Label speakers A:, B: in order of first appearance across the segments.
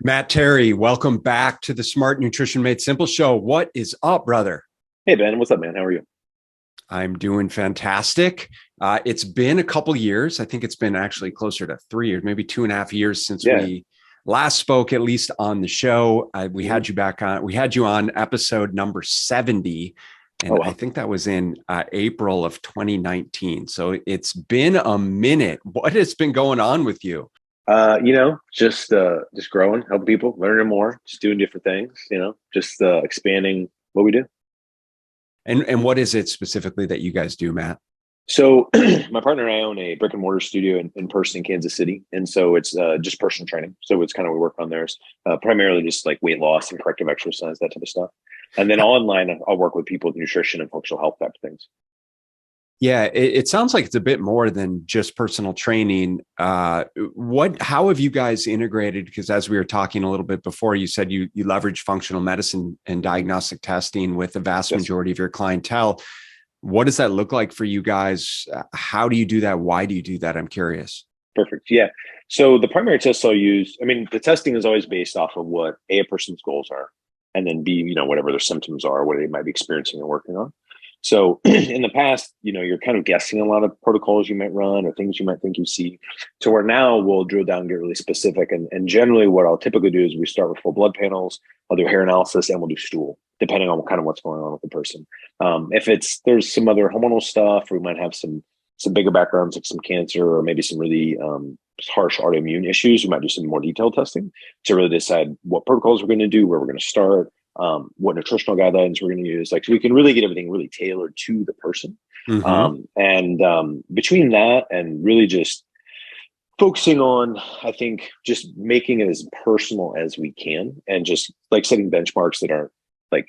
A: Matt Terry, welcome back to the Smart Nutrition Made Simple show. What is up, brother?
B: Hey, Ben. What's up, man? How are you?
A: I'm doing fantastic. It's been a couple years. I think it's been actually closer to 3 years, maybe 2.5 years since
B: Yeah.
A: we last spoke, at least on the show. We
B: Mhm.
A: had you back on. We had you on episode number 70.
B: Oh,
A: And I
B: wow.
A: think that was in April of 2019. So it's been a minute. What has been going on with you?
B: Just growing, helping people, learning more, just doing different things. Just expanding what we do.
A: And what is it specifically that you guys do, Matt?
B: So, my partner and I own a brick and mortar studio in person in Kansas City, and so it's just personal training. So it's kind of we work on there is primarily just like weight loss and corrective exercise, that type of stuff. And then online, I'll work with people with nutrition and functional health type of things.
A: Yeah, it sounds like it's a bit more than just personal training. How have you guys integrated? Because as we were talking a little bit before, you said you leverage functional medicine and diagnostic testing with the vast
B: Yes.
A: majority of your clientele. What does that look like for you guys? How do you do that? Why do you do that? I'm curious.
B: Perfect. Yeah. So the primary test I'll use, I mean, the testing is always based off of what a person's goals are, and then B, whatever their symptoms are, what they might be experiencing and working on. So in the past, you're kind of guessing a lot of protocols you might run or things you might think you see. To where now we'll drill down, get really specific. And generally what I'll typically do is we start with full blood panels, I'll do hair analysis, and we'll do stool, depending on kind of what's going on with the person. If there's some other hormonal stuff, we might have some bigger backgrounds like some cancer or maybe some really harsh autoimmune issues. We might do some more detailed testing to really decide what protocols we're going to do, where we're going to start, what nutritional guidelines we're going to use. Like, so we can really get everything really tailored to the person.
A: Mm-hmm.
B: And between that and really just focusing on, I think, just making it as personal as we can and just like setting benchmarks that aren't like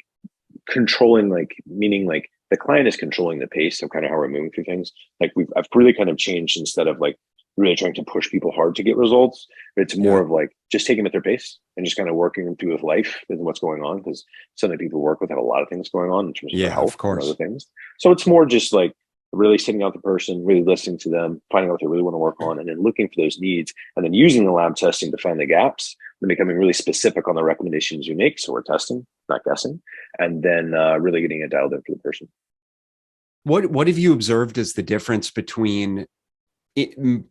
B: controlling, like meaning like the client is controlling the pace of kind of how we're moving through things. Like I've really kind of changed instead of like really trying to push people hard to get results. It's more
A: Yeah.
B: of like just taking them at their pace and just kind of working them through with life and what's going on. Because some of the people we work with have a lot of things going on in terms of their
A: Yeah,
B: health
A: of
B: and other
A: course.
B: things. So it's more just like really sitting out the person, really listening to them, finding out what they really want to work on, and then looking for those needs, and then using the lab testing to find the gaps, and becoming really specific on the recommendations you make. So we're testing, not guessing, and then really getting it dialed in for the person.
A: What have you observed as the difference between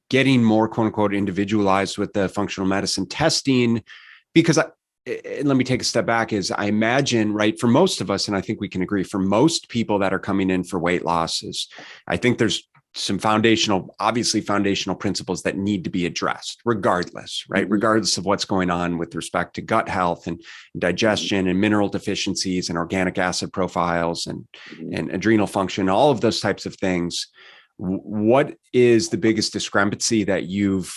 A: getting more quote unquote individualized with the functional medicine testing? Because let me take a step back, is I imagine, right, for most of us, and I think we can agree, for most people that are coming in for weight losses, I think there's some obviously foundational principles that need to be addressed regardless, right?
B: Mm-hmm.
A: Regardless of what's going on with respect to gut health and digestion and mineral deficiencies and organic acid profiles
B: Mm-hmm.
A: and adrenal function, all of those types of things. What is the biggest discrepancy that you've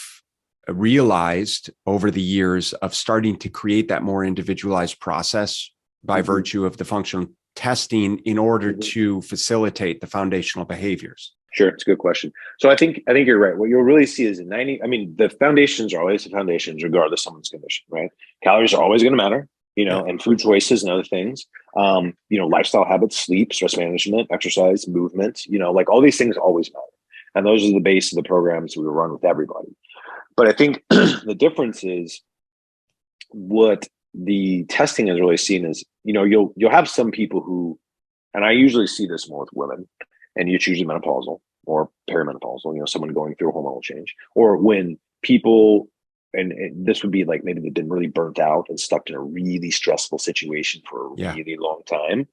A: realized over the years of starting to create that more individualized process by
B: Mm-hmm.
A: virtue of the functional testing in order
B: Mm-hmm.
A: to facilitate the foundational behaviors?
B: Sure, it's a good question. So I think you're right. What you'll really see is in 90, I mean, the foundations are always the foundations, regardless of someone's condition, right? Calories are always going to matter,
A: Yeah.
B: and food choices and other things. Lifestyle habits, sleep, stress management, exercise, movement, like all these things always matter. And those are the base of the programs we run with everybody. But I think the difference is what the testing has really seen is, you'll have some people who, and I usually see this more with women, and it's usually menopausal or perimenopausal, someone going through a hormonal change, or when people, and this would be like maybe they've been really burnt out and stuck in a really stressful situation for a
A: Yeah.
B: really long time.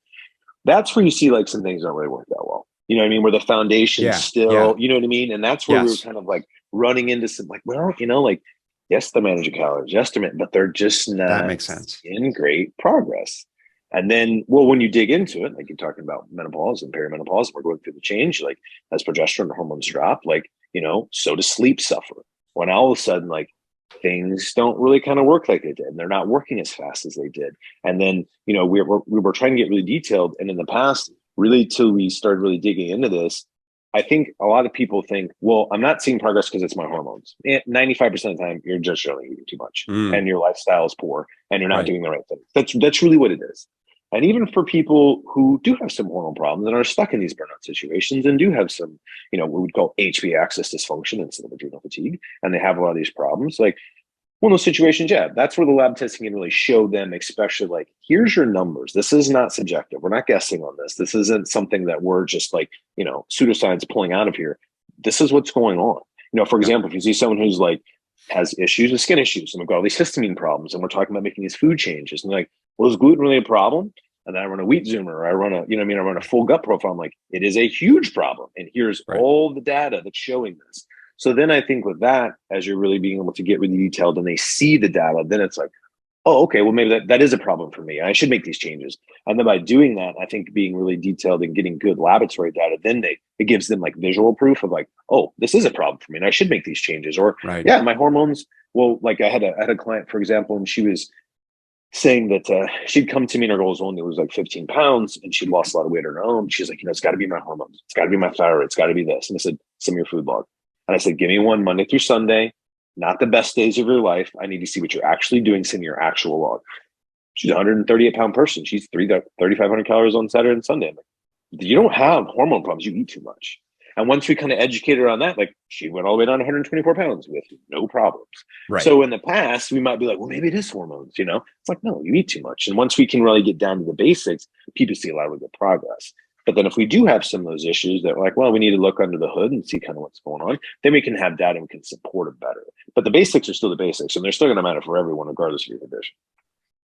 B: That's where you see like some things don't really work that well. You know what I mean? Where the foundation's
A: Yeah. Yeah.
B: still, you know what I mean? And that's where we were
A: Yes.
B: kind of like running into some like, well, like, yes, they're managing calories, yes, but they're just
A: That
B: not
A: makes sense.
B: in great progress. And then, well, when you dig into it, like you're talking about menopause and perimenopause, we're going through the change, like as progesterone hormones drop, like, so does sleep suffer. When all of a sudden, like things don't really kind of work like they did, and they're not working as fast as they did. And then, we were trying to get really detailed. And in the past, really till we started really digging into this, I think a lot of people think, well, I'm not seeing progress because it's my hormones. 95% of the time, you're just really eating too much
A: Mm,
B: and your lifestyle is poor and you're not
A: right.
B: doing the right thing. That's really what it is. And even for people who do have some hormonal problems and are stuck in these burnout situations and do have some, what we'd call HV axis dysfunction instead of adrenal fatigue, and they have a lot of these problems, like Well, in those situations, yeah, that's where the lab testing can really show them, especially like, here's your numbers. This is not subjective. We're not guessing on this. This isn't something that we're just like, pseudoscience pulling out of here. This is what's going on. For
A: Yep.
B: example, if you see someone who's like has issues with skin issues and we've got all these histamine problems and we're talking about making these food changes and like, well, is gluten really a problem? And then I run a wheat zoomer, or I run I run a full gut profile. I'm like, it is a huge problem. And here's
A: Right.
B: all the data that's showing this. So then I think with that, as you're really being able to get really detailed and they see the data, then it's like, oh, okay, well, maybe that is a problem for me. I should make these changes. And then by doing that, I think being really detailed and getting good laboratory data, then it gives them like visual proof of like, oh, this is a problem for me and I should make these changes. Or
A: Right.
B: yeah, my hormones. Well, like I had a client, for example, and she was saying that she'd come to me and her goal was only was like 15 pounds and she'd lost a lot of weight on her own. She's like, it's got to be my hormones. It's got to be my thyroid. It's got to be this. And I said, send me your food log. And I said, give me one Monday through Sunday, not the best days of your life. I need to see what you're actually doing. Send me your actual log. She's a 138-pound person. She's 3,500 calories on Saturday and Sunday. I'm like, you don't have hormone problems. You eat too much. And once we kind of educated her on that, like she went all the way down to 124 pounds with no problems.
A: Right.
B: So in the past, we might be like, well, maybe it is hormones, It's like, no, you eat too much. And once we can really get down to the basics, people see a lot of good progress. But then if we do have some of those issues that we're like, well, we need to look under the hood and see kind of what's going on, then we can have data and we can support it better. But the basics are still the basics, and they're still going to matter for everyone, regardless of your condition.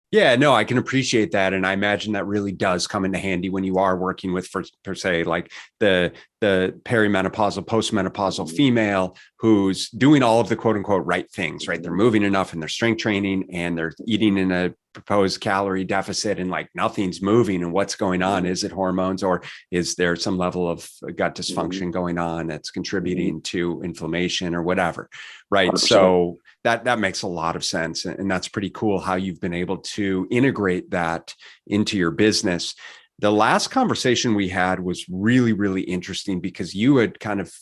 A: Yeah, no, I can appreciate that. And I imagine that really does come into handy when you are working with, per se, like the perimenopausal, postmenopausal female who's doing all of the quote unquote right things, right? They're moving enough and they're strength training and they're eating in a proposed calorie deficit and like nothing's moving. And what's going on? Is it hormones or is there some level of gut dysfunction going on that's contributing to inflammation or whatever? Right.
B: 100%.
A: So that makes a lot of sense. And that's pretty cool how you've been able to integrate that into your business. The last conversation we had was really, really interesting because you had kind of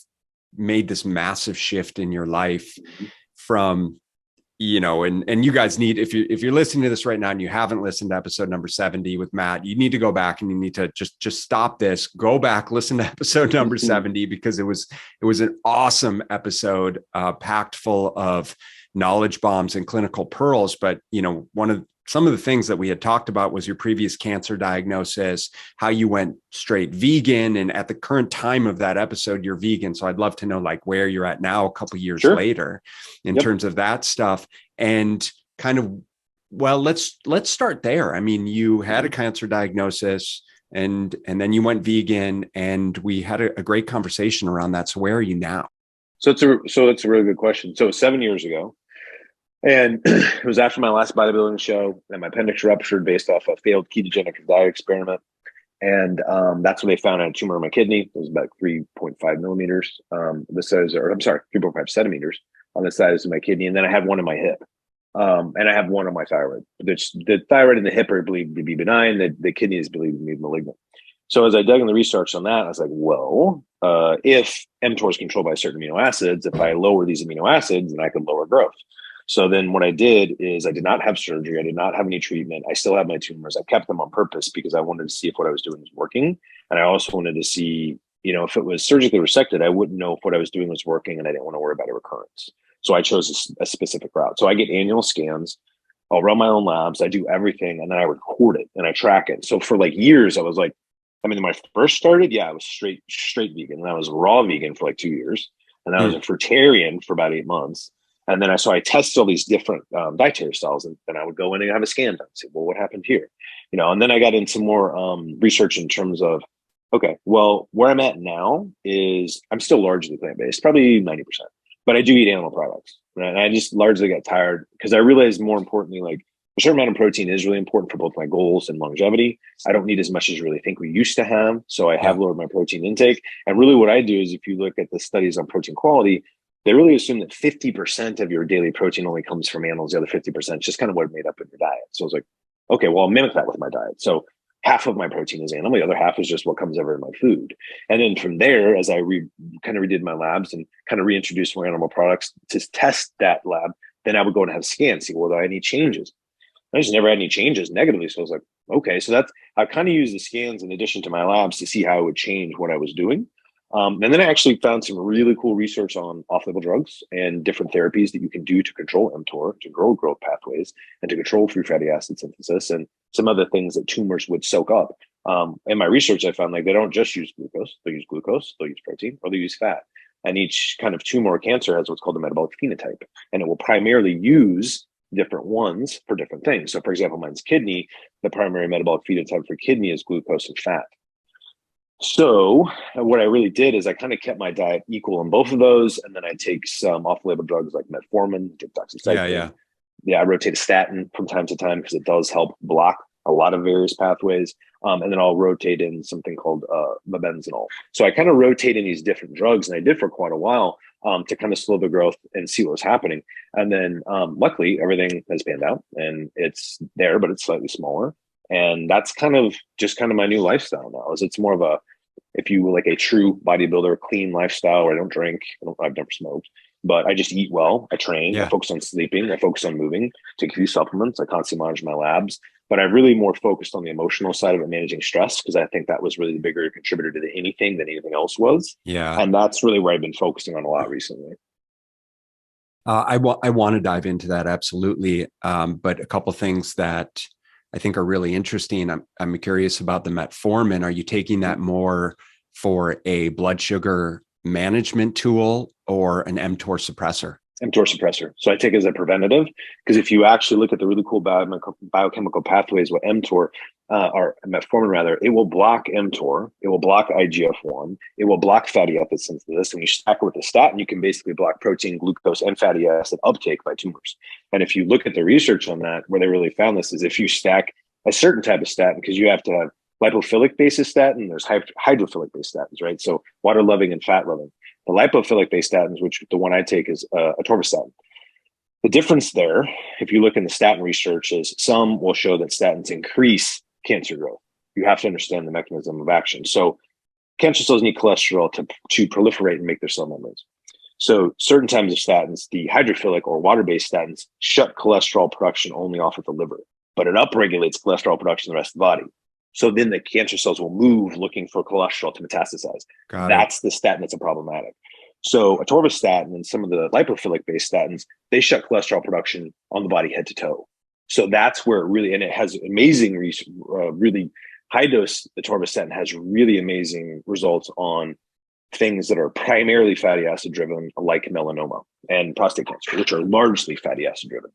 A: made this massive shift in your life from, and you guys need, if you're listening to this right now and you haven't listened to episode number 70 with Matt, you need to go back and you need to just stop this, go back, listen to episode number 70, because it was an awesome episode, packed full of knowledge bombs and clinical pearls. But, some of the things that we had talked about was your previous cancer diagnosis, how you went straight vegan. And at the current time of that episode, you're vegan. So I'd love to know like where you're at now, a couple of years later in terms of that stuff. And kind of, well, let's start there. I mean, you had a cancer diagnosis and then you went vegan and we had a great conversation around that. So where are you now?
B: So it's a really good question. So 7 years ago, and it was after my last bodybuilding show, and my appendix ruptured based off a failed ketogenic diet experiment. And that's when they found I had a tumor in my kidney. It was about 3.5 millimeters, the size, or I'm sorry, 3.5 centimeters on the size of my kidney. And then I had one in my hip. And I have one on my thyroid. The thyroid and the hip are believed to be benign. The kidney is believed to be malignant. So as I dug in the research on that, I was like, well, if mTOR is controlled by certain amino acids, if I lower these amino acids, then I could lower growth. So then what I did is I did not have surgery. I did not have any treatment. I still have my tumors. I kept them on purpose because I wanted to see if what I was doing was working. And I also wanted to see, if it was surgically resected, I wouldn't know if what I was doing was working and I didn't want to worry about a recurrence. So I chose a specific route. So I get annual scans. I'll run my own labs. I do everything. And then I record it and I track it. So for like years, I was like, when I first started, I was straight vegan. And I was raw vegan for like 2 years. And then I was a fruitarian for about 8 months. And then I tested all these different dietary styles, and then I would go in and have a scan done and say, well, what happened here? And then I got into more research in terms of, okay, well, where I'm at now is I'm still largely plant-based, probably 90%, but I do eat animal products. Right? And I just largely got tired because I realized more importantly, like a certain amount of protein is really important for both my goals and longevity. I don't need as much as you really think we used to have. So I have lowered my protein intake. And really what I do is if you look at the studies on protein quality, they really assume that 50% of your daily protein only comes from animals. The other 50% is just kind of what made up in your diet. So I was like, okay, well, I'll mimic that with my diet. So half of my protein is animal. The other half is just what comes over in my food. And then from there, as I kind of redid my labs and kind of reintroduced more animal products to test that lab, then I would go and have scans, see, well, do I have any changes? I just never had any changes negatively. So I was like, okay, so I kind of used the scans in addition to my labs to see how it would change what I was doing. And then I actually found some really cool research on off-label drugs and different therapies that you can do to control mTOR, to control growth pathways, and to control free fatty acid synthesis, and some other things that tumors would soak up. In my research, I found like they don't just use glucose; they'll use glucose, they'll use protein, or they use fat. And each kind of tumor or cancer has what's called a metabolic phenotype, and it will primarily use different ones for different things. So, for example, mine's kidney. The primary metabolic phenotype for kidney is glucose and fat. So what I really did is I kind of kept my diet equal in both of those, and then I take some off-label drugs like metformin, doxycycline. Yeah, I rotate a statin from time to time because it does help block a lot of various pathways. And then I'll rotate in something called mebenzenol. So I kind of rotate in these different drugs, and I did for quite a while to kind of slow the growth and see what was happening. And then luckily, everything has panned out, and it's there, but it's slightly smaller. And that's kind of my new lifestyle now. Is it's more of a, if you were like a true bodybuilder, clean lifestyle, where I don't drink, I've never smoked, but I just eat well. I train, I focus on sleeping, I focus on moving, take a few supplements, I constantly monitor my labs, but I really more focused on the emotional side of it, managing stress, because I think that was really the bigger contributor to anything than anything else was.
A: Yeah.
B: And that's really where I've been focusing on a lot recently.
A: I want to dive into that. Absolutely. But a couple of things that I think are really interesting. I'm curious about the metformin. Are you taking that more for a blood sugar management tool or an mTOR suppressor?
B: mTOR suppressor. So I take it as a preventative, because if you actually look at the really cool biochemical pathways with mTOR, or metformin rather, it will block mTOR, it will block IGF-1, it will block fatty acid synthesis. And when you stack it with a statin, you can basically block protein, glucose, and fatty acid uptake by tumors. And if you look at the research on that, where they really found this is if you stack a certain type of statin, because you have to have lipophilic basis statin, there's hydrophilic based statins, right? So water loving and fat loving. The lipophilic based statins, which the one I take is atorvastatin. The difference there, if you look in the statin research, is some will show that statins increase cancer growth. You have to understand the mechanism of action. So cancer cells need cholesterol to proliferate and make their cell membranes. So certain types of statins, the hydrophilic or water-based statins, shut cholesterol production only off at the liver, but it upregulates cholesterol production in the rest of the body. So then the cancer cells will move looking for cholesterol to metastasize. That's the statin that's problematic. So atorvastatin and some of the lipophilic-based statins, they shut cholesterol production on the body head to toe. So that's where it really, and it has amazing, really high dose atorvastatin has really amazing results on things that are primarily fatty acid driven, like melanoma and prostate cancer, which are largely fatty acid driven.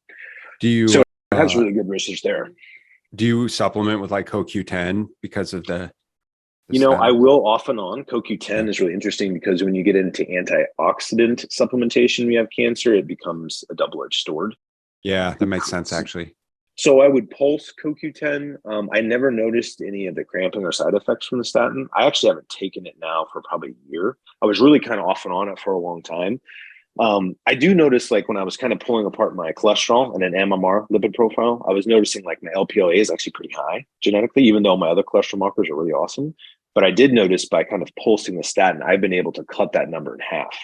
B: So it has really good research there.
A: Do you supplement with like CoQ10 because of the
B: I will off and on. CoQ10 is really interesting because when you get into antioxidant supplementation, when you have cancer, it becomes a double-edged sword.
A: Yeah, that makes sense actually.
B: So I would pulse CoQ10. I never noticed any of the cramping or side effects from the statin. I actually haven't taken it now for probably a year. I was really kind of off and on it for a long time. I do notice, like when I was kind of pulling apart my cholesterol and an MMR lipid profile, I was noticing like my LPLA is actually pretty high genetically, even though my other cholesterol markers are really awesome. But I did notice by kind of pulsing the statin, I've been able to cut that number in half.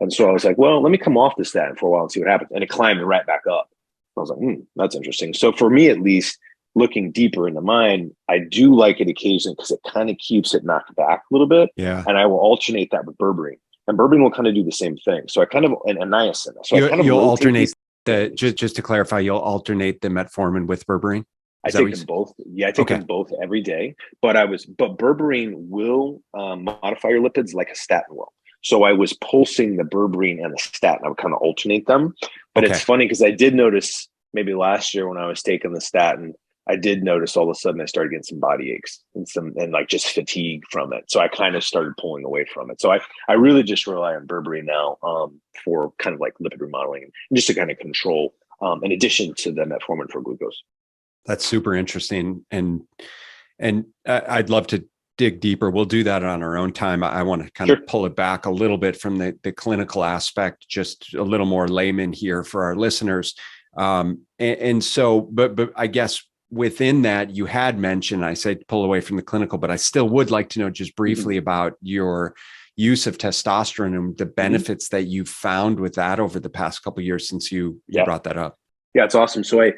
B: And so I was like, well, let me come off the statin for a while and see what happens. And it climbed right back up. I was like, that's interesting. So for me, at least, looking deeper into mine, I do like it occasionally because it kind of keeps it knocked back a little bit.
A: Yeah.
B: And I will alternate that with berberine. And berberine will kind of do the same thing. So I kind of, and niacin. So
A: you'll alternate just to clarify, you'll alternate the metformin with berberine?
B: I take them both. Yeah, I take them both every day. But berberine will modify your lipids like a statin will. So I was pulsing the berberine and the statin. I would kind of alternate them. But it's funny because I did notice maybe last year when I was taking the statin, I did notice all of a sudden I started getting some body aches and like just fatigue from it. So I kind of started pulling away from it. So I really just rely on berberine now for kind of like lipid remodeling and just to kind of control in addition to the metformin for glucose.
A: That's super interesting. And I'd love to dig deeper. We'll do that on our own time. I want to kind of pull it back a little bit from the clinical aspect, just a little more layman here for our listeners. And so, but I guess within that, you had mentioned, I said pull away from the clinical, but I still would like to know just briefly about your use of testosterone and the benefits that you've found with that over the past couple of years since you brought that up.
B: Yeah, it's awesome. So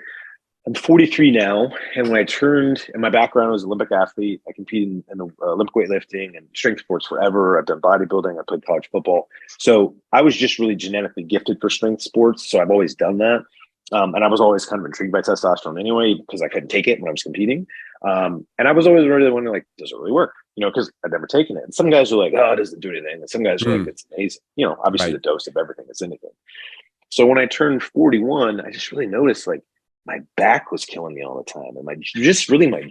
B: I'm 43 now, and when I turned, and my background was Olympic athlete. I competed in Olympic weightlifting and strength sports forever. I've done bodybuilding. I played college football, so I was just really genetically gifted for strength sports. So I've always done that, and I was always kind of intrigued by testosterone anyway because I couldn't take it when I was competing. And I was always really wondering, like, does it really work? Because I'd never taken it. And some guys are like, oh, it doesn't do anything. And some guys are like, it's amazing. Obviously
A: Right.
B: the dose of everything is anything. So when I turned 41, I just really noticed like my back was killing me all the time. And my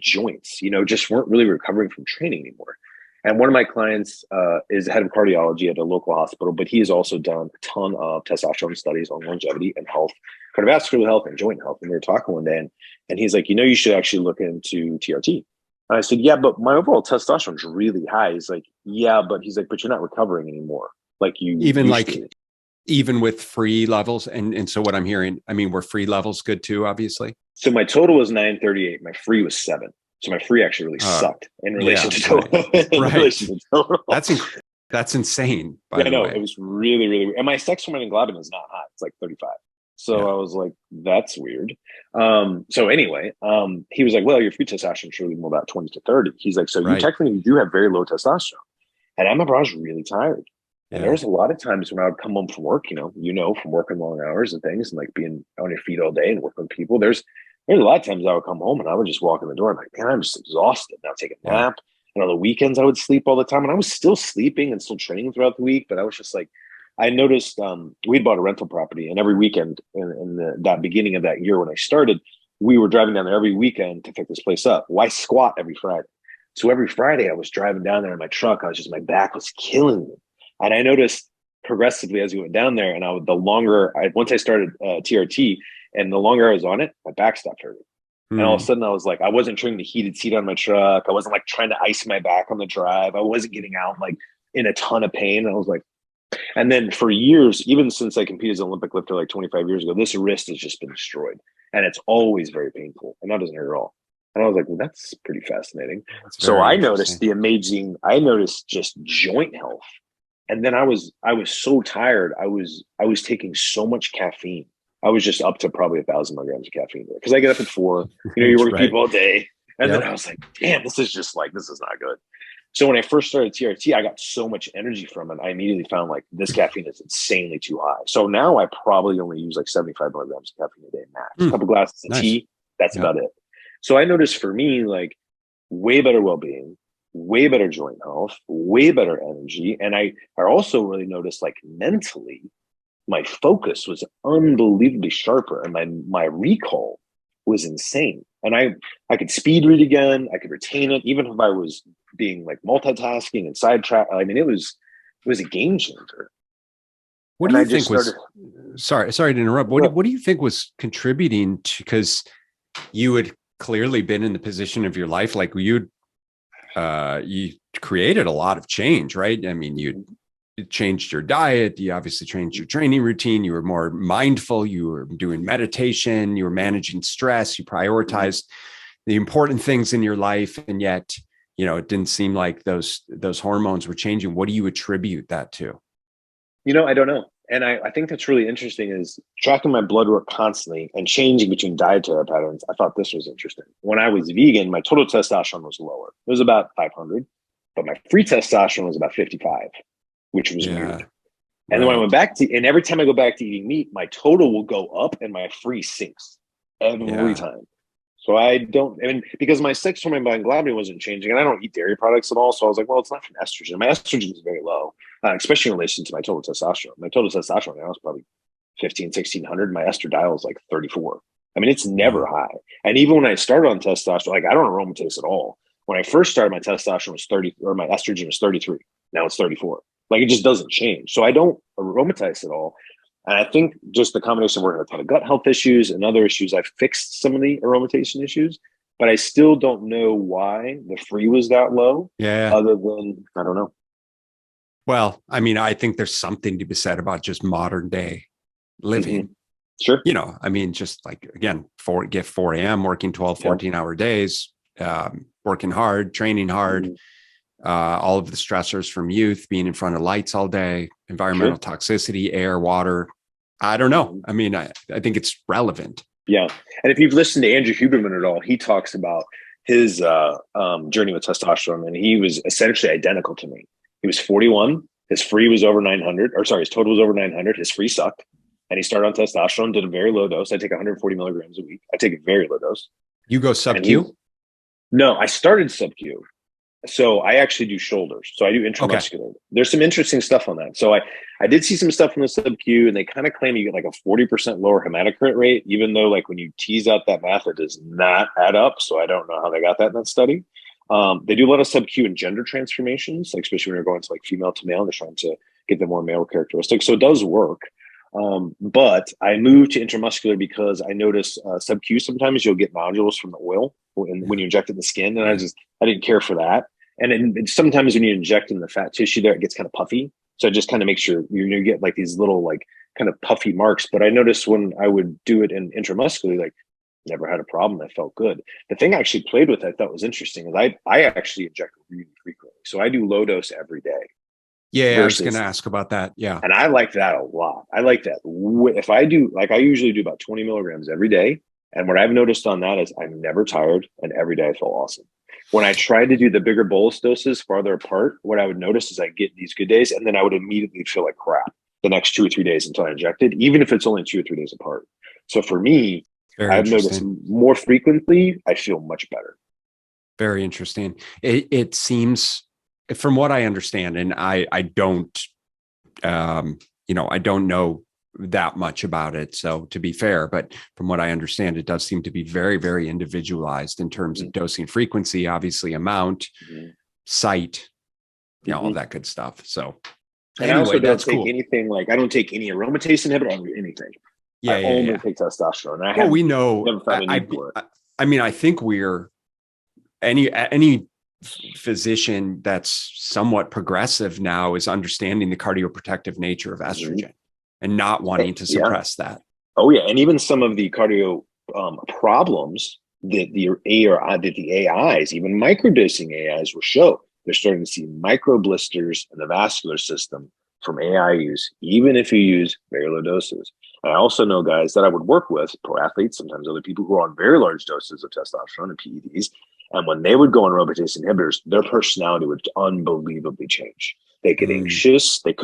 B: joints, just weren't really recovering from training anymore. And one of my clients is head of cardiology at a local hospital, but he has also done a ton of testosterone studies on longevity and health, cardiovascular health and joint health. And we were talking one day and he's like, you should actually look into TRT. And I said, yeah, but my overall testosterone is really high. He's like, yeah, but you're not recovering anymore. Like you
A: Even
B: used
A: like,
B: to.
A: even with free levels. And so what I'm hearing, I mean, were free levels good too, obviously?
B: So my total was 938. My free was 7. So my free actually really sucked in relation to total.
A: Right. That's insane, by
B: Yeah,
A: the
B: no,
A: way.
B: it was really, really weird. And my sex hormone and globin is not high. It's like 35. So
A: Yeah.
B: I was like, that's weird. So anyway, he was like, well, your free testosterone should be more about 20 to 30. He's like, so you
A: Right.
B: technically do have very low testosterone. And I remember I was really tired. And there
A: Yeah.
B: was a lot of times when I would come home from work, from working long hours and things and like being on your feet all day and working with people. There's a lot of times I would come home and I would just walk in the door. I'm like, man, I'm just exhausted. And I'll take a
A: Yeah.
B: nap. And on the weekends, I would sleep all the time. And I was still sleeping and still training throughout the week. But I was just like, I noticed we'd bought a rental property. And every weekend in that beginning of that year when I started, we were driving down there every weekend to pick this place up. Why squat every Friday? So every Friday I was driving down there in my truck. My back was killing me. And I noticed progressively as we went down there, and once I started TRT, and the longer I was on it, my back stopped hurting. And all of a sudden I was like, I wasn't turning the heated seat on my truck. I wasn't like trying to ice my back on the drive. I wasn't getting out like in a ton of pain. And I was like, and then for years, even since I competed as an Olympic lifter like 25 years ago, this wrist has just been destroyed. And it's always very painful. And that doesn't hurt at all. And I was like, well, that's pretty fascinating. So I noticed I noticed just joint health. And then I was so tired. I was taking so much caffeine. I was just up to probably 1,000 milligrams of caffeine because I get up at 4. You work with people all day, and then I was like, damn, this is not good. So when I first started TRT, I got so much energy from it. I immediately found like this caffeine is insanely too high. So now I probably only use like 75 milligrams of caffeine a day max. A couple glasses of tea, that's about it. So I noticed for me, like way better well-being, way better joint health, way better energy. And I also really noticed like mentally, my focus was unbelievably sharper and my recall was insane. And I could speed read again. I could retain it, even if I was being like multitasking and sidetrack. I mean, it was a game changer.
A: What do you think was, sorry to interrupt. What do you think was contributing to, because you had clearly been in the position of your life, like you created a lot of change, right? I mean, you changed your diet. You obviously changed your training routine. You were more mindful. You were doing meditation. You were managing stress. You prioritized the important things in your life. And yet, it didn't seem like those hormones were changing. What do you attribute that to?
B: I don't know. And I think that's really interesting is tracking my blood work constantly and changing between dietary patterns. I thought this was interesting. When I was vegan, my total testosterone was lower. It was about 500, but my free testosterone was about 55, which was weird. And then when I went back and every time I go back to eating meat, my total will go up and my free sinks every time. So because my sex hormone and globulin wasn't changing, and I don't eat dairy products at all. So I was like, well, it's not from estrogen. My estrogen is very low, especially in relation to my total testosterone. My total testosterone now is probably 1,600. My estradiol is like 34. I mean, it's never high. And even when I started on testosterone, like I don't aromatase at all. When I first started, my testosterone was 30, or my estrogen was 33. Now it's 34. Like it just doesn't change. So I don't aromatize at all. And I think just the combination of working with a ton of gut health issues and other issues, I've fixed some of the aromatase issues, but I still don't know why the free was that low. Other than, I don't know.
A: Well, I mean, I think there's something to be said about just modern day living.
B: Sure.
A: I mean, just like, again, 4 a.m., working 12, 14-hour days, working hard, training hard, all of the stressors from youth, being in front of lights all day, environmental toxicity, air, water. I don't know. I mean, I think it's relevant.
B: Yeah. And if you've listened to Andrew Huberman at all, he talks about his journey with testosterone, and he was essentially identical to me. He was 41. His free was over 900, or sorry, his total was over 900. His free sucked. And he started on testosterone, did a very low dose. I take 140 milligrams a week. I take a very low dose.
A: You go sub Q?
B: No, I started sub Q. So I actually do shoulders. So I do intramuscular. Okay. There's some interesting stuff on that. So I did see some stuff from the sub Q, and they kind of claim you get like a 40% lower hematocrit rate, even though like when you tease out that math, it does not add up. So I don't know how they got that in that study. They do a lot of sub Q and gender transformations, like especially when you're going to like female to male, they're trying to get the more male characteristics. So it does work. But I moved to intramuscular because I noticed sub Q sometimes you'll get nodules from the oil when you inject it in the skin, and I didn't care for that. And sometimes when you inject in the fat tissue there, it gets kind of puffy. So it just kind of makes you get like these little like kind of puffy marks. But I noticed when I would do it in intramuscularly, like never had a problem. I felt good. The thing I actually played with I thought was interesting is I actually inject really frequently. So I do low dose every day.
A: Yeah, I was going to ask about that. Yeah.
B: And I like that a lot. I like that. If I do, like I usually do about 20 milligrams every day. And what I've noticed on that is I'm never tired, and every day I feel awesome. When I tried to do the bigger bolus doses farther apart, what I would notice is I get these good days, and then I would immediately feel like crap the next 2 or 3 days until I injected, even if it's only 2 or 3 days apart. So for me, I've noticed more frequently, I feel much better.
A: Very interesting. It seems, from what I understand, and I don't, I don't know that much about it. So to be fair, but from what I understand, it does seem to be very, very individualized in terms of dosing frequency, obviously amount, site, all that good stuff. So
B: and anyway, I also don't take anything like, I don't take any aromatase inhibitor or anything.
A: Yeah,
B: I only take testosterone.
A: Well, we know. I mean, I think we're any physician that's somewhat progressive now is understanding the cardioprotective nature of estrogen and not wanting to suppress that.
B: Oh yeah, and even some of the cardio problems that the AIs, even microdosing AIs, will show. They're starting to see micro blisters in the vascular system from AI use, even if you use very low doses. And I also know guys that I would work with, pro athletes, sometimes other people who are on very large doses of testosterone and PEDs. And when they would go on aromatase inhibitors, their personality would unbelievably change. They get anxious. They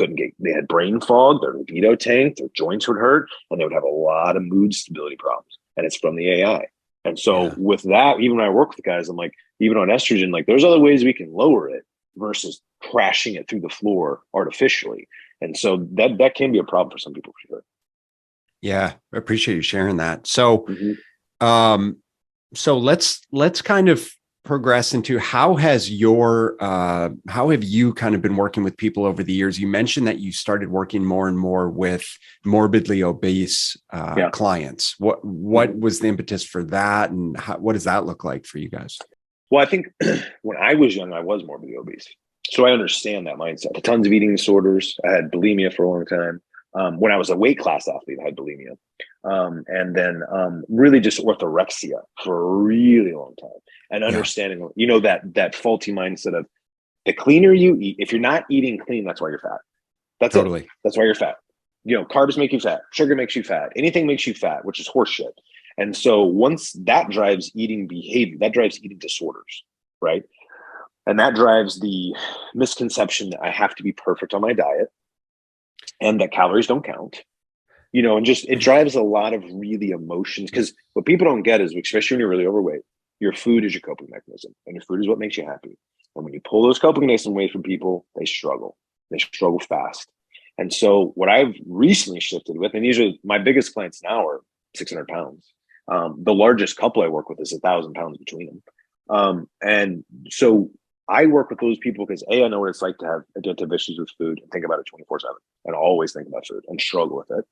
B: had brain fog. Their libido tanked. Their joints would hurt, and they would have a lot of mood stability problems. And it's from the AI. And so with that, even when I work with guys, I'm like, even on estrogen, like there's other ways we can lower it versus crashing it through the floor artificially. And so that can be a problem for some people for sure.
A: Yeah, I appreciate you sharing that. So, so let's kind of progress into how have you kind of been working with people over the years? You mentioned that you started working more and more with morbidly obese clients. What was the impetus for that, and what does that look like for you guys?
B: Well, I think when I was young, I was morbidly obese, so I understand that mindset. Tons of eating disorders. I had bulimia for a long time. When I was a weight class athlete, I had bulimia. And then really just orthorexia for a really long time. And understanding, that faulty mindset of the cleaner you eat, if you're not eating clean, that's why you're fat. That's totally. That's why you're fat. Carbs make you fat. Sugar makes you fat. Anything makes you fat, which is horseshit. And so once that drives eating behavior, that drives eating disorders, right? And that drives the misconception that I have to be perfect on my diet and that calories don't count. And just it drives a lot of really emotions, because what people don't get is, especially when you're really overweight, your food is your coping mechanism, and your food is what makes you happy. And when you pull those coping mechanisms away from people, they struggle fast. And so what I've recently shifted with, and usually my biggest clients now are 600 pounds. The largest couple I work with is 1,000 pounds between them. And so I work with those people because I know what it's like to have addictive issues with food and think about it 24/7 and always think about food and struggle with it.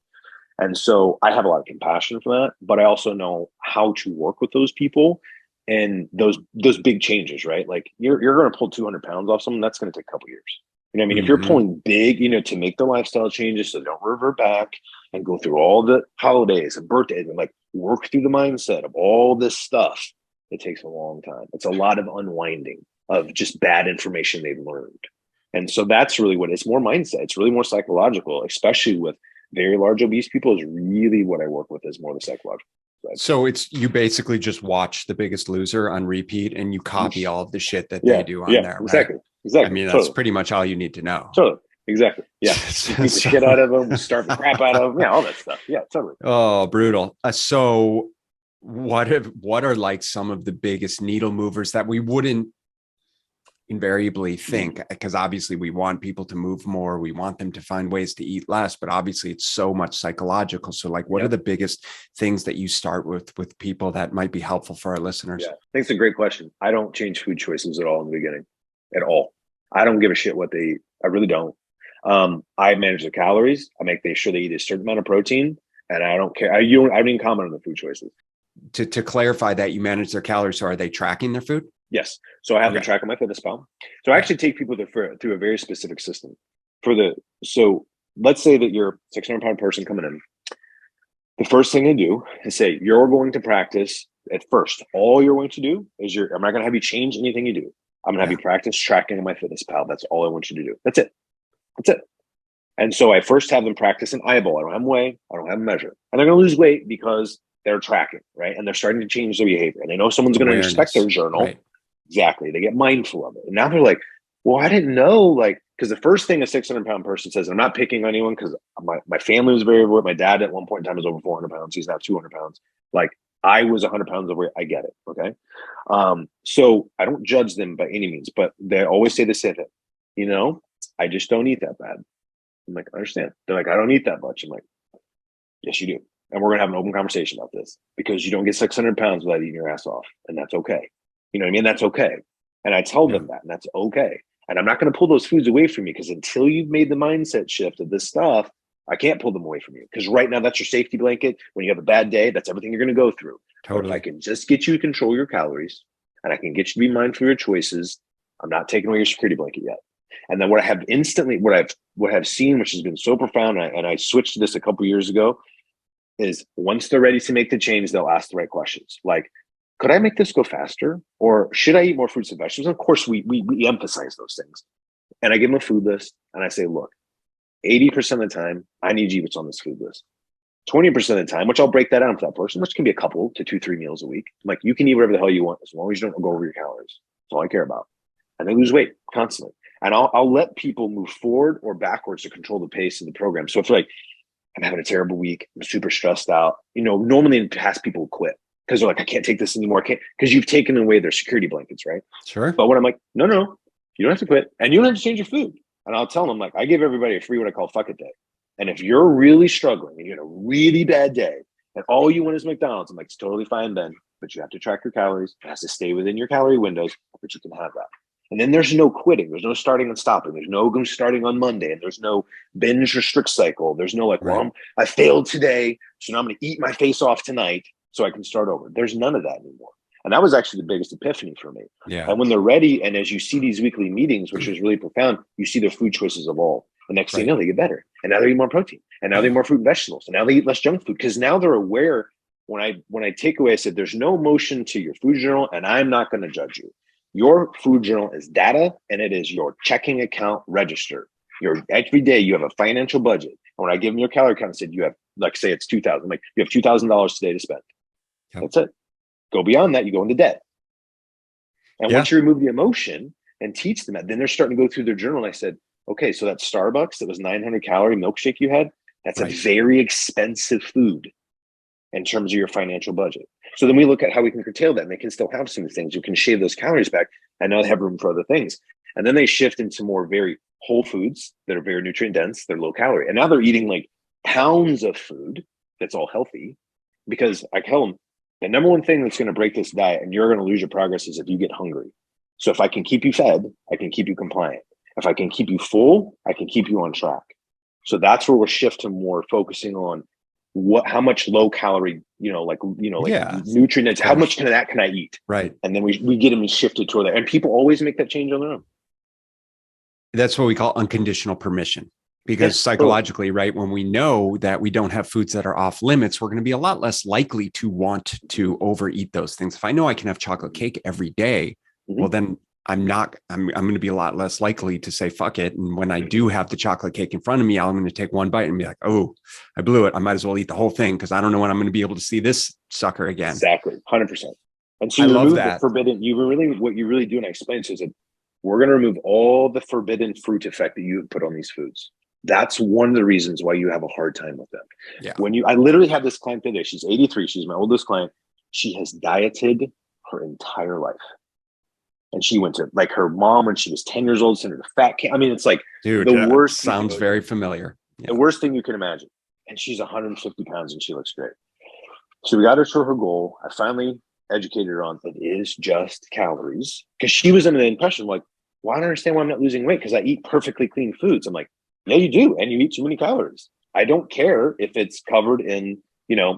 B: And so I have a lot of compassion for that, but I also know how to work with those people and those big changes, right? Like you're going to pull 200 pounds off someone, that's going to take a couple years. You know what I mean? If you're pulling big, to make the lifestyle changes so they don't revert back and go through all the holidays and birthdays and like work through the mindset of all this stuff, it takes a long time. It's a lot of unwinding of just bad information they've learned. And so that's really what it's more mindset. It's really more psychological, especially with very large obese people is really what I work with is more the psychological.
A: So it's, you basically just watch The Biggest Loser on repeat and you copy all of the shit that
B: Yeah,
A: they do on
B: yeah,
A: there, right?
B: exactly, exactly.
A: I mean, that's
B: Totally,
A: pretty much all you need to know.
B: totally, exactly. Yeah, we beat the shit out of them. We starve the crap out of them. Yeah, all that stuff. Yeah, totally.
A: Oh, brutal. So what are like some of the biggest needle movers that we wouldn't invariably think, because obviously we want people to move more, we want them to find ways to eat less, but obviously it's so much psychological. So like, what are the biggest things that you start with people that might be helpful for our listeners?
B: Yeah, I think it's a great question. I don't change food choices at all in the beginning, at all. I don't give a shit what they eat. I really don't. I manage the calories. I make sure they eat a certain amount of protein, and I don't care. I don't even comment on the food choices.
A: To clarify that, you manage their calories. So are they tracking their food?
B: Yes. So I have them track on MyFitnessPal. So I actually take people through a very specific system. So let's say that you're a 600-pound person coming in. The first thing I do is say, you're going to practice at first. All you're going to do is I'm not going to have you change anything you do. I'm going to have you practice tracking on MyFitnessPal. That's all I want you to do. That's it. That's it. And so I first have them practice an eyeball. I don't have them weigh. I don't have them measure. And they're going to lose weight because they're tracking, right? And they're starting to change their behavior. And they know someone's going to inspect their journal. Right. Exactly. They get mindful of it. And now they're like, well, I didn't know, like, because the first thing a 600-pound person says, and I'm not picking on anyone because my family was very overweight. My dad at one point in time was over 400 pounds. He's now 200 pounds. Like, I was 100 pounds overweight. I get it. Okay. So I don't judge them by any means, but they always say the same thing. I just don't eat that bad. I'm like, I understand. They're like, I don't eat that much. I'm like, yes, you do. And we're going to have an open conversation about this because you don't get 600 pounds without eating your ass off. And that's okay. You know what I mean? That's okay. And I tell them that, and that's okay. And I'm not going to pull those foods away from you because until you've made the mindset shift of this stuff, I can't pull them away from you. Because right now, that's your safety blanket. When you have a bad day, that's everything you're going to go through. Totally. But if I can just get you to control your calories and I can get you to be mindful of your choices, I'm not taking away your security blanket yet. And then what I've seen, which has been so profound, and I switched to this a couple of years ago, is once they're ready to make the change, they'll ask the right questions. Like, could I make this go faster? Or should I eat more fruits and vegetables? And of course, we emphasize those things. And I give them a food list and I say, look, 80% of the time, I need you what's on this food list. 20% of the time, which I'll break that down for that person, which can be a couple to 2-3 meals a week. I'm like, you can eat whatever the hell you want as long as you don't go over your calories. That's all I care about. And they lose weight constantly. And I'll let people move forward or backwards to control the pace of the program. So if like, I'm having a terrible week, I'm super stressed out, normally in the past people quit because they're like, I can't take this anymore. I can't, because you've taken away their security blankets, right?
A: Sure.
B: But when I'm like, no, you don't have to quit and you don't have to change your food. And I'll tell them, like, I give everybody a free, what I call fuck it day. And if you're really struggling and you're in a really bad day and all you want is McDonald's, I'm like, it's totally fine then, but you have to track your calories. It has to stay within your calorie windows, but you can have that. And then there's no quitting. There's no starting and stopping. There's no starting on Monday. And there's no binge restrict cycle. There's no like, well, I failed today, so now I'm going to eat my face off tonight so I can start over. There's none of that anymore. And that was actually the biggest epiphany for me. Yeah. And when they're ready, and as you see these weekly meetings, which is really profound, you see their food choices evolve. The next thing you know, they get better. And now they eat more protein. And now they eat more fruit and vegetables. And now they eat less junk food. Because now they're aware, when I take away, I said, there's no emotion to your food journal, and I'm not going to judge you. Your food journal is data, and it is your checking account register. Every day you have a financial budget. And when I give them your calorie count, I said, you have, like, say it's $2,000. Like, you have $2,000 today to spend. Yep. That's it. Go beyond that, you go into debt. And once you remove the emotion and teach them that, then they're starting to go through their journal. And I said, okay, so that Starbucks, that was 900 calorie milkshake you had, that's a very expensive food in terms of your financial budget. So then we look at how we can curtail that, and they can still have some things. You can shave those calories back, and now they have room for other things. And then they shift into more very whole foods that are very nutrient dense, they're low calorie. And now they're eating like pounds of food that's all healthy, because I tell them the number one thing that's going to break this diet and you're going to lose your progress is if you get hungry. So if I can keep you fed, I can keep you compliant. If I can keep you full, I can keep you on track. So that's where we're shifting more, focusing on how much low calorie, nutrients, how much can I eat? Right. And then we get them shifted toward that. And people always make that change on their own.
A: That's what we call unconditional permission. Because psychologically, right, when we know that we don't have foods that are off limits, we're going to be a lot less likely to want to overeat those things. If I know I can have chocolate cake every day, well, then I'm going to be a lot less likely to say, fuck it. And when I do have the chocolate cake in front of me, I'm going to take one bite and be like, oh, I blew it. I might as well eat the whole thing, because I don't know when I'm going to be able to see this sucker again.
B: Exactly. 100%. And so
A: I
B: you
A: love
B: remove
A: that.
B: the forbidden, what you really do, and I explain to is that we're going to remove all the forbidden fruit effect that you have put on these foods. That's one of the reasons why you have a hard time with them.
A: Yeah.
B: I literally have this client today, she's 83. She's my oldest client. She has dieted her entire life. And she went to, like, her mom when she was 10 years old, sent her to fat camp. I mean, it's like
A: dude,
B: the worst.
A: Sounds very familiar. Yeah.
B: The worst thing you can imagine. And she's 150 pounds and she looks great. So we got her to her goal. I finally educated her on it is just calories, because she was under the impression like, well, I don't understand why I'm not losing weight because I eat perfectly clean foods. I'm like, yeah, you do. And you eat too many calories. I don't care if it's covered in,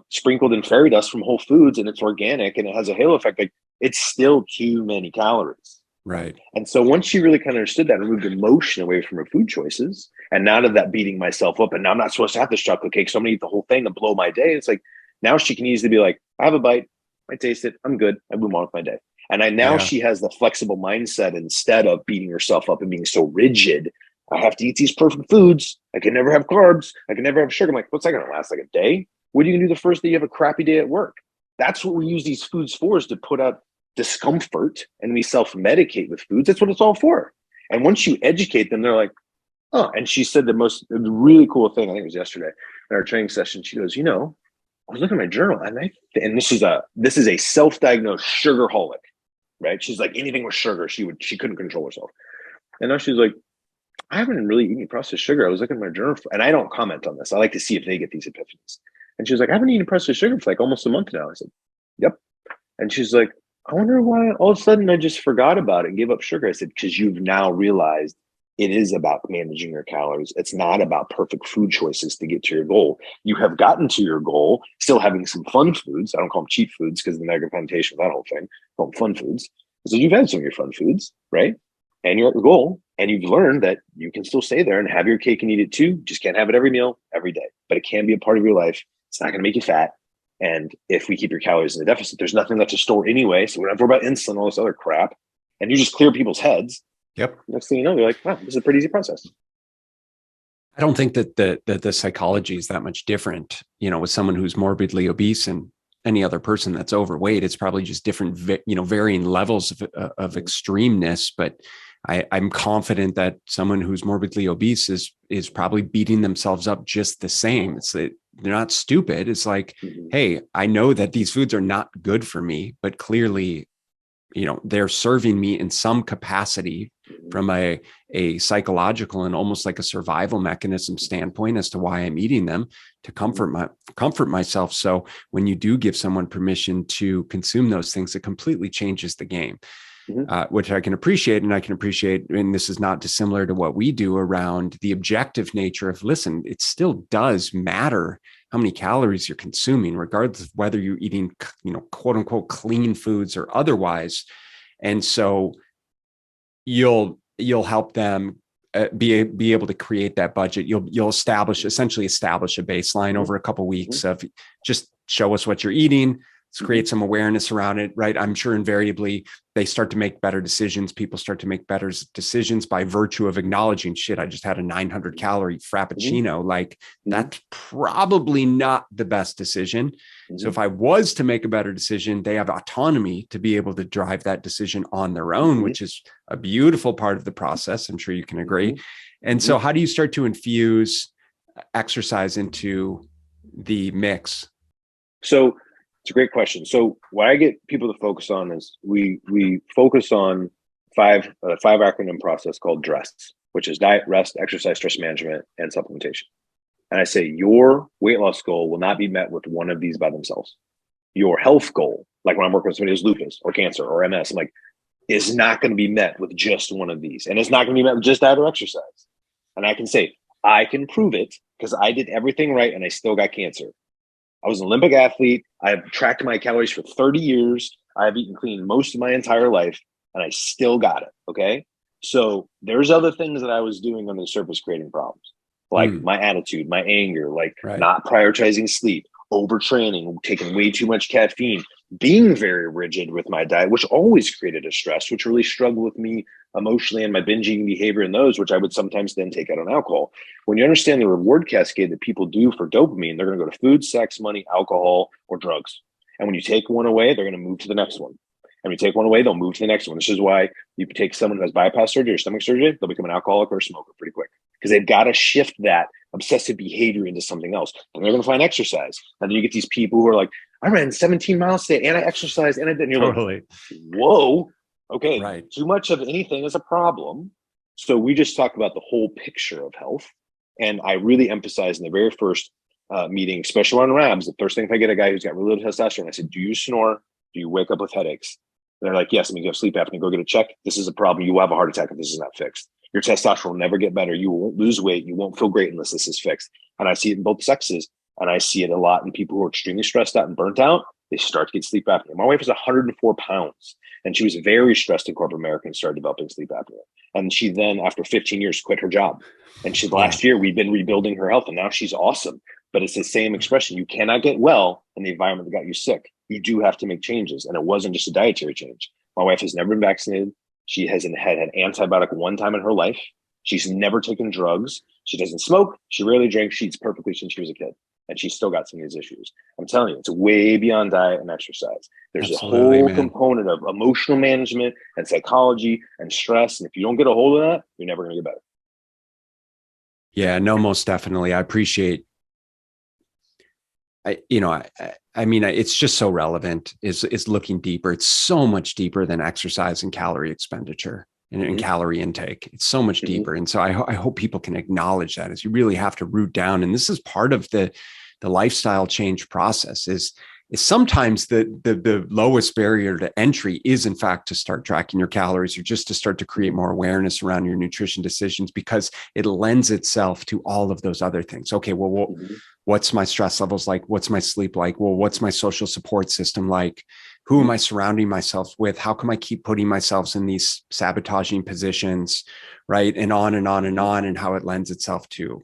B: sprinkled in fairy dust from Whole Foods and it's organic and it has a halo effect. Like, it's still too many calories.
A: Right.
B: And so once she really kind of understood that, removed emotion away from her food choices, and none of that beating myself up, and now I'm not supposed to have this chocolate cake, so I'm gonna eat the whole thing and blow my day. It's like, now she can easily be like, I have a bite, I taste it, I'm good, I move on with my day. And she has the flexible mindset, instead of beating herself up and being so rigid. I have to eat these perfect foods. I can never have carbs. I can never have sugar. I'm like, what's that going to last, like a day? What are you going to do the first day you have a crappy day at work? That's what we use these foods for, is to put out discomfort, and we self-medicate with foods. That's what it's all for. And once you educate them, they're like, oh. And she said the really cool thing, I think it was yesterday in our training session. She goes, I was looking at my journal, and this is a self-diagnosed sugarholic, right? She's like, anything with sugar, she couldn't control herself. And now she's like, I haven't really eaten processed sugar. I was looking at my journal, and I don't comment on this. I like to see if they get these epiphanies. And she's like, I haven't eaten processed sugar for like almost a month now. I said, yep. And she's like, I wonder why all of a sudden I just forgot about it and gave up sugar. I said, because you've now realized it is about managing your calories. It's not about perfect food choices to get to your goal. You have gotten to your goal, still having some fun foods. I don't call them cheat foods because of the negative connotation of that whole thing. I call them fun foods. So you've had some of your fun foods, right? And you're at your goal, and you've learned that you can still stay there and have your cake and eat it too. Just can't have it every meal, every day. But it can be a part of your life. It's not going to make you fat. And if we keep your calories in the deficit, there's nothing left to store anyway. So we don't have to worry about insulin, all this other crap. And you just clear people's heads.
A: Yep.
B: Next thing you know, you're like, wow, this is a pretty easy process.
A: I don't think that the psychology is that much different, with someone who's morbidly obese and any other person that's overweight. It's probably just different, varying levels of extremeness. But I'm confident that someone who's morbidly obese is probably beating themselves up just the same. They're not stupid. It's like, hey, I know that these foods are not good for me, but clearly, they're serving me in some capacity from a psychological and almost like a survival mechanism standpoint as to why I'm eating them, to comfort myself. So when you do give someone permission to consume those things, it completely changes the game. Which I can appreciate. And this is not dissimilar to what we do around the objective nature of, listen, it still does matter how many calories you're consuming, regardless of whether you're eating, quote unquote, clean foods or otherwise. And so you'll help them be able to create that budget. You'll essentially establish a baseline over a couple of weeks of just show us what you're eating. Let's create some awareness around it, right? I'm sure invariably they start to make better decisions. People start to make better decisions by virtue of acknowledging, shit, I just had a 900 calorie Frappuccino. Like, that's probably not the best decision. So if I was to make a better decision, they have autonomy to be able to drive that decision on their own, which is a beautiful part of the process. I'm sure you can agree. And so how do you start to infuse exercise into the mix?
B: So it's a great question. So what I get people to focus on is we focus on five acronym process called DRESS, which is diet, rest, exercise, stress management, and supplementation. And I say your weight loss goal will not be met with one of these by themselves. Your health goal, like when I'm working with somebody who's lupus or cancer or MS, I'm like, is not going to be met with just one of these. And it's not going to be met with just diet or exercise. And I can say, I can prove it because I did everything right and I still got cancer. I was an Olympic athlete. I've tracked my calories for 30 years. I've eaten clean most of my entire life, and I still got it. Okay. So there's other things that I was doing under the surface creating problems, like my attitude, my anger, like not prioritizing sleep, overtraining, taking way too much caffeine, being very rigid with my diet, which always created a stress, which really struggled with me emotionally and my binge eating behavior and those, which I would sometimes then take out on alcohol. When you understand the reward cascade that people do for dopamine, they're going to go to food, sex, money, alcohol, or drugs. And when you take one away, they're going to move to the next one. And when you take one away, they'll move to the next one. This is why you take someone who has bypass surgery or stomach surgery, they'll become an alcoholic or a smoker pretty quick, because they've got to shift that obsessive behavior into something else. And they're going to find exercise. And then you get these people who are like, I ran 17 miles today and I exercised and I did. And you're like, whoa, okay,
A: Right.
B: too much of anything is a problem. So we just talk about the whole picture of health. And I really emphasize in the very first meeting, especially on RABs, the first thing if I get a guy who's got really low testosterone, I said, do you snore? Do you wake up with headaches? And they're like, yes. I mean, you have sleep apnea, go get a check. This is a problem. You will have a heart attack if this is not fixed. Your testosterone will never get better. You won't lose weight. You won't feel great unless this is fixed. And I see it in both sexes. And I see it a lot in people who are extremely stressed out and burnt out. They start to get sleep apnea. My wife was 104 pounds and she was very stressed in corporate America and started developing sleep apnea. And she then, after 15 years, quit her job. And last year, we've been rebuilding her health and now she's awesome. But it's the same expression. You cannot get well in the environment that got you sick. You do have to make changes. And it wasn't just a dietary change. My wife has never been vaccinated. She hasn't had an antibiotic one time in her life. She's never taken drugs. She doesn't smoke. She rarely drinks. She eats perfectly since she was a kid. And she's still got some of these issues. I'm telling you, it's way beyond diet and exercise. There's
A: Absolutely,
B: a whole
A: man.
B: component of emotional management and psychology and stress. And if you don't get a hold of that, you're never going to get better.
A: Yeah, no, most definitely. I appreciate, I mean, it's just so relevant is looking deeper. It's so much deeper than exercise and calorie expenditure and calorie intake. It's so much deeper. And so I hope people can acknowledge that, as you really have to root down. And this is part of the lifestyle change process is sometimes the lowest barrier to entry is in fact to start tracking your calories, or just to start to create more awareness around your nutrition decisions, because it lends itself to all of those other things. Okay, well, what's my stress levels like? What's my sleep like? Well, what's my social support system like? Who am I surrounding myself with? How come I keep putting myself in these sabotaging positions, right? And on and on and on, and how it lends itself to,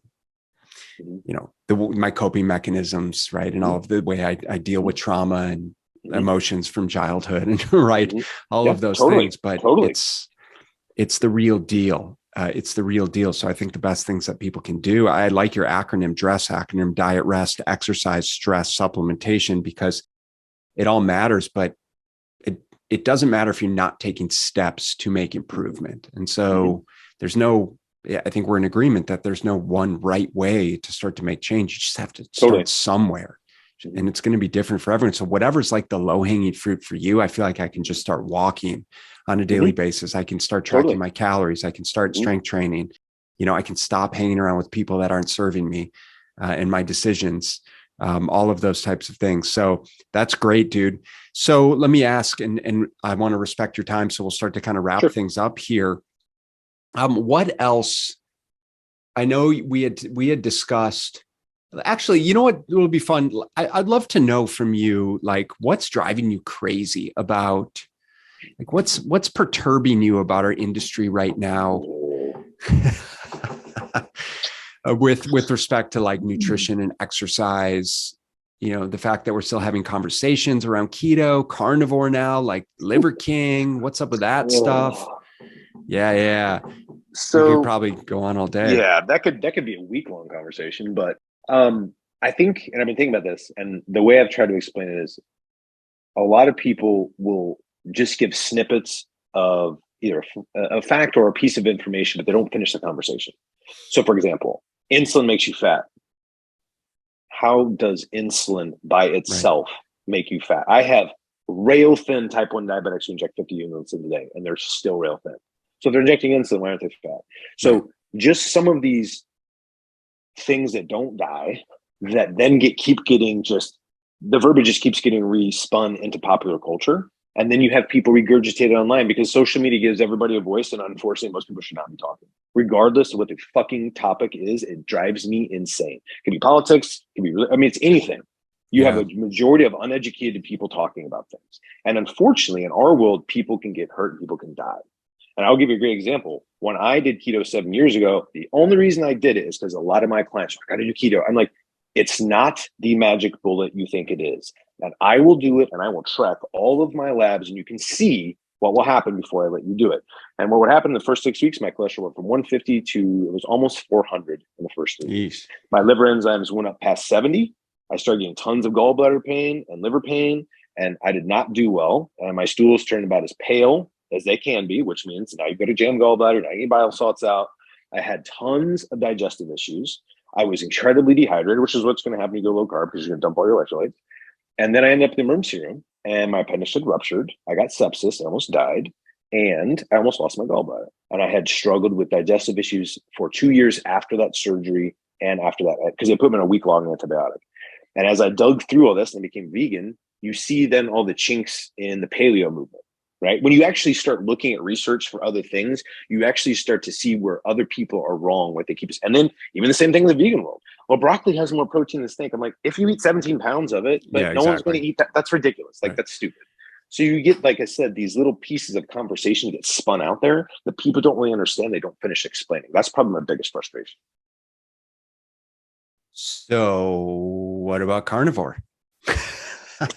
A: my coping mechanisms, right? And all of the way I deal with trauma and emotions from childhood, and right, all of those things. But it's the real deal. It's the real deal. So I think the best things that people can do, I like your acronym, DRESS acronym: diet, rest, exercise, stress, supplementation, because it all matters, but it doesn't matter if you're not taking steps to make improvement. And so I think we're in agreement that there's no one right way to start to make change. You just have to start somewhere, and it's going to be different for everyone. So whatever's like the low hanging fruit for you, I feel like I can just start walking on a daily basis. I can start tracking my calories. I can start strength training. I can stop hanging around with people that aren't serving me in my decisions. All of those types of things. So that's great, dude. So let me ask, and I want to respect your time, so we'll start to kind of wrap things up here. What else? I know we had discussed, actually, you know what will be fun? I'd love to know from you, like, what's driving you crazy about, like, what's perturbing you about our industry right now with respect to like nutrition and exercise, the fact that we're still having conversations around keto, carnivore now, like Liver King, what's up with that stuff? Yeah. So we could probably go on all day.
B: Yeah, that could be a week-long conversation, but I think, and I've been thinking about this, and the way I've tried to explain it is, a lot of people will just give snippets of either a fact or a piece of information, but they don't finish the conversation. So, for example, insulin makes you fat. How does insulin by itself make you fat? I have rail thin type 1 diabetics who inject 50 units a day, and they're still rail thin. So if they're injecting insulin, why aren't they fat? So just some of these things that don't die, that then keep getting the verbiage just keeps getting respun into popular culture. And then you have people regurgitate it online, because social media gives everybody a voice, and unfortunately, most people should not be talking. Regardless of what the fucking topic is, it drives me insane. It could be politics, it could be, it's anything. You have a majority of uneducated people talking about things. And unfortunately, in our world, people can get hurt and people can die. And I'll give you a great example. When I did keto 7 years ago, the only reason I did it is because a lot of my clients were like, I gotta do keto. I'm like, It's not the magic bullet you think it is. And I will do it and I will track all of my labs and you can see what will happen before I let you do it. And what would happen in the first 6 weeks, my cholesterol went from 150 to it was almost 400 in the first 3 weeks. My liver enzymes went up past 70. I started getting tons of gallbladder pain and liver pain, and I did not do well. And my stools turned about as pale as they can be, which means now you've got a jam gallbladder, now you get bile salts out. I had tons of digestive issues. I was incredibly dehydrated, which is what's going to happen when you go low carb because you're going to dump all your electrolytes. And then I ended up in the emergency room and my appendix had ruptured. I got sepsis. I almost died. And I almost lost my gallbladder. And I had struggled with digestive issues for 2 years after that surgery and after that, because they put me on a week-long antibiotic. And as I dug through all this and became vegan, you see then all the chinks in the paleo movement, right? When you actually start looking at research for other things, you actually start to see where other people are wrong, what they keep us. And then even the same thing in the vegan world. Well, broccoli has more protein than steak. I'm like, if you eat 17 pounds of it, but no one's going to eat that, that's ridiculous. Like, that's stupid. So you get, like I said, these little pieces of conversation get spun out there that people don't really understand. They don't finish explaining. That's probably my biggest frustration.
A: So what about carnivore?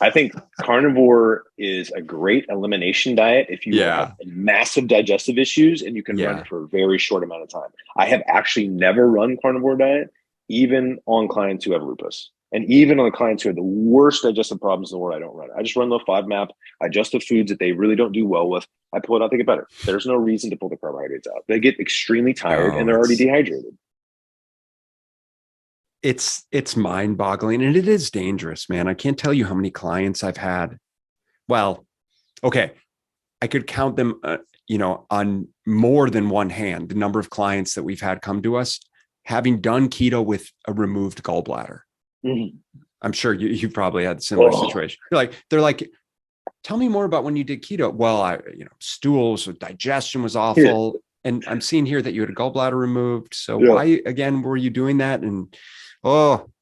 B: I think carnivore is a great elimination diet if you have massive digestive issues and you can run for a very short amount of time. I have actually never run carnivore diet, even on clients who have lupus. And even on the clients who have the worst digestive problems in the world, I don't run it. I just run the FODMAP. I adjust the foods that they really don't do well with. I pull it out, they get better. There's no reason to pull the carbohydrates out. They get extremely tired and they're already dehydrated.
A: It's mind-boggling and it is dangerous, man. I can't tell you how many clients I've had. Well, okay, I could count them, on more than one hand, the number of clients that we've had come to us having done keto with a removed gallbladder. Mm-hmm. I'm sure you probably had a similar situation. They're like, tell me more about when you did keto. Well, stools, digestion was awful. Yeah. And I'm seeing here that you had a gallbladder removed. So why again were you doing that? And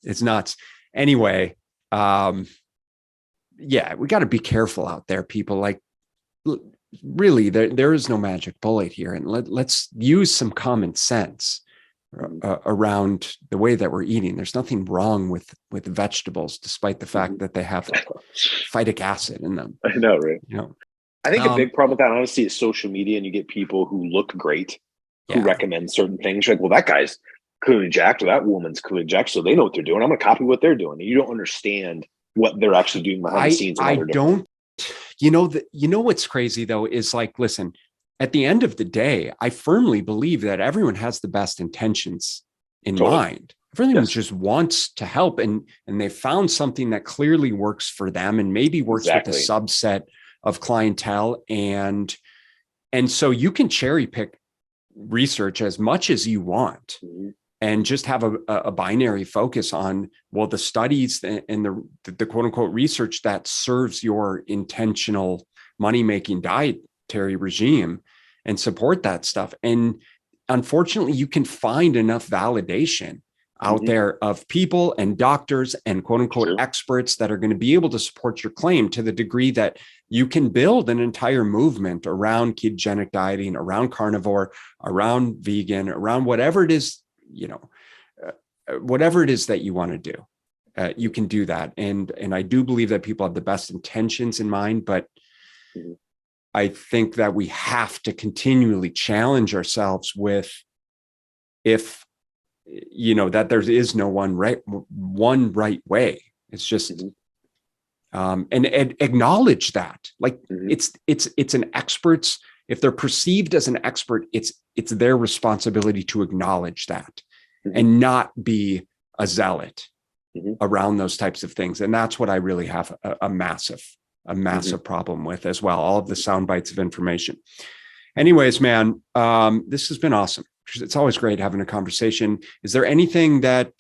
A: it's nuts. Anyway, we got to be careful out there, people. Like, really, there is no magic bullet here, and let's use some common sense around the way that we're eating. There's nothing wrong with vegetables, despite the fact that they have phytic acid in them.
B: I know, right? I think a big problem with that, honestly, is social media, and you get people who look great, who recommend certain things. You're like, well, that guy's clearly jacked, or that woman's clearly jacked, so they know what they're doing. I'm going to copy what they're doing. And you don't understand what they're actually doing behind the scenes.
A: I don't. What's crazy though is, like, listen, at the end of the day, I firmly believe that everyone has the best intentions in mind. Everyone just wants to help, and they found something that clearly works for them and maybe works with a subset of clientele. And so you can cherry pick research as much as you want and just have a binary focus on, well, the studies and the quote unquote research that serves your intentional money-making dietary regime, and support that stuff. And unfortunately, you can find enough validation out there of people and doctors and quote unquote experts that are going to be able to support your claim to the degree that you can build an entire movement around ketogenic dieting, around carnivore, around vegan, around whatever it is, whatever it is that you want to do. You can do that. And I do believe that people have the best intentions in mind, but I think that we have to continually challenge ourselves with, that there is no one right way. It's just, and acknowledge that, like, it's an expert's, if they're perceived as an expert, it's their responsibility to acknowledge that and not be a zealot around those types of things. And that's what I really have a massive problem with as well. All of the sound bites of information. Anyways, man, this has been awesome. It's always great having a conversation. Is there anything that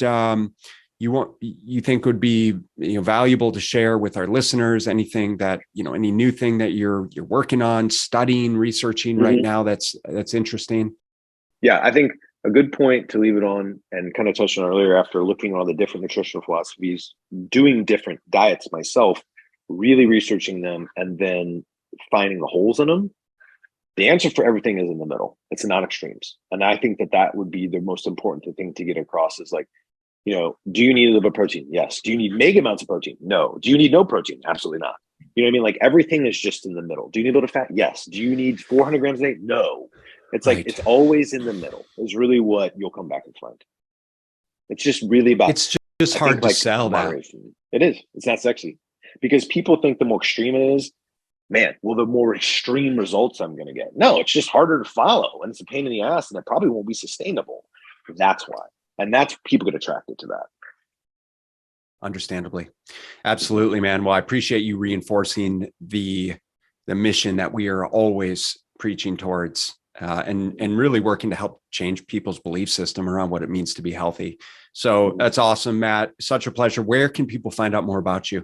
A: you think would be valuable to share with our listeners? Anything that any new thing that you're working on, studying, researching right now that's interesting? Yeah,
B: I think a good point to leave it on, and kind of touched on earlier, after looking at all the different nutritional philosophies, doing different diets myself, really researching them, and then finding the holes in them. The answer for everything is in the middle. It's not extremes. And I think that would be the most important thing to get across is, like, Do you need a little bit of protein? Yes. Do you need mega amounts of protein? No. Do you need no protein? Absolutely not. You know what I mean? Like everything is just in the middle. Do you need a little fat? Yes. Do you need 400 grams a day? No. It's like,
A: Right.
B: it's always in the middle is really what you'll come back and find. It's just really about,
A: It's just
B: I
A: hard
B: think,
A: to
B: like
A: sell that.
B: moderation. It is. It's not sexy because people think the more extreme it is, man, well, the more extreme results I'm going to get. No, it's just harder to follow and it's a pain in the ass and it probably won't be sustainable. That's why. And that's people get attracted to that.
A: Understandably. Absolutely, man. Well, I appreciate you reinforcing the mission that we are always preaching towards, and really working to help change people's belief system around what it means to be healthy. So that's awesome, Matt. Such a pleasure. Where can people find out more about you?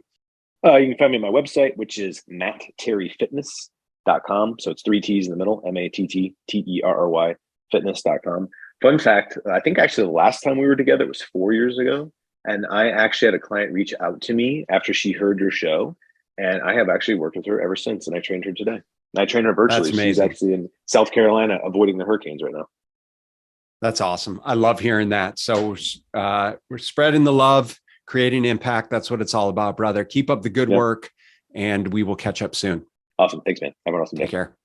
B: You can find me on my website, which is mattterryfitness.com. So it's 3 T's in the middle, MATTTERRY fitness.com. Fun fact, I think actually the last time we were together was 4 years ago. And I actually had a client reach out to me after she heard your show. And I have actually worked with her ever since. And I trained her today. And I train her virtually.
A: That's amazing.
B: She's actually in South Carolina avoiding the hurricanes right now.
A: That's awesome. I love hearing that. So we're spreading the love, creating impact. That's what it's all about, brother. Keep up the good work, and we will catch up soon.
B: Awesome. Thanks, man. Have an awesome day.
A: Take care.